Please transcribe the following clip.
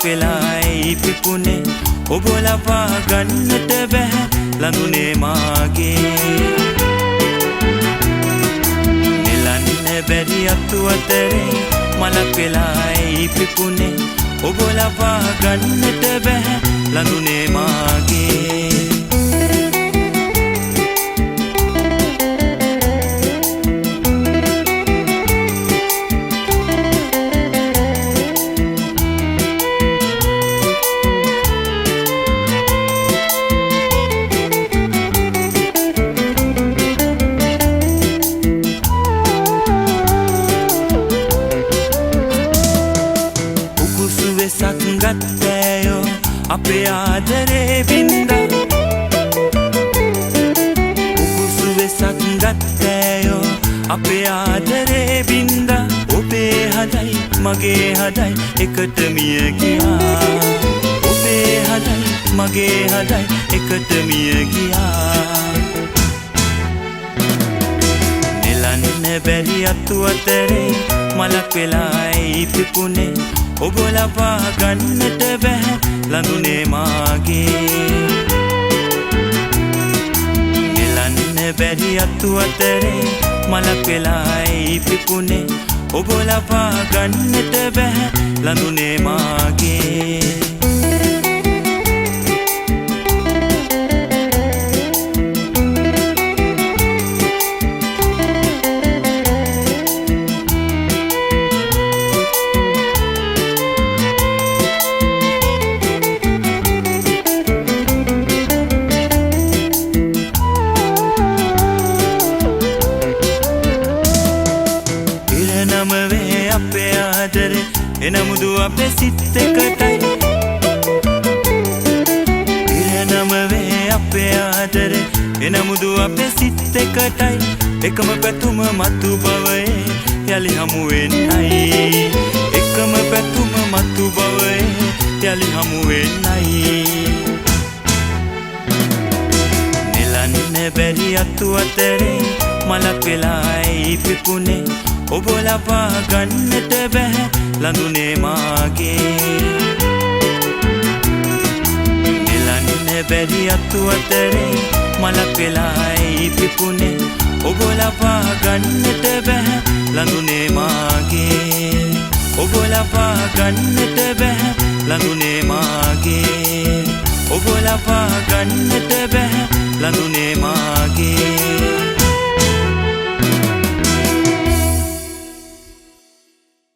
වෙලායි පිපුනේ ඔබ ලබා ගන්නට බැහැ ලඳුනේ මාගේ නෙලන්න බැරි අතු අතරේ මලක් වෙලායි පිපුනේ ඔබ ලබා ගන්නට බැහැ ලඳුනේ මාගේ ගත්තයෝ අපේ ආදරේ බින්දා උකුසු වෙසක් ගත්තයෝ අපේ ආදරේ බින්දා ඔබේ හදයි මගේ හදයි එකට මිය ගියා ඔබේ හදයි මගේ හදයි එකට මිය ගියා නෙලන්න බැරි අතු අතරේ මලක් වෙලායි පිපුනේ ඔබ ලබා ගන්නට බැහැ ලඳුනේ මාගේ නෙලන්න බැරි අතු අතරේ මලක් වෙලායි පිපුනේ ඔබ ලබා ගන්නට බැහැ ලඳුනේ මාගේ අපේ ආදරේ එනමුදු අපේ සිත් එකටයි ඉරණම වේ අපේ ආදරේ එනමුදු අපේ සිත් එකටයි එකම පැතුම මතු බවයේ යලි හමු වෙන්නයි එකම පැතුම මතු බවයේ යලි හමු වෙන්නයි නෙලන්න බැරි අතු අතරේ මලක් වෙලායි පිපුනේ ඔබ ලබා ගන්නට බැහැ ලඳුනේ මාගේ නෙලන්න බැරි අතු අතරේ මලක් වෙලායි පිපුනේ ඔබ ලබා ගන්නට බැහැ ලඳුනේ මාගේ ඔබ ලබා ගන්නට බැහැ ලඳුනේ මාගේ ඔබ ලබා ගන්නට බැහැ ලඳුනේ මාගේ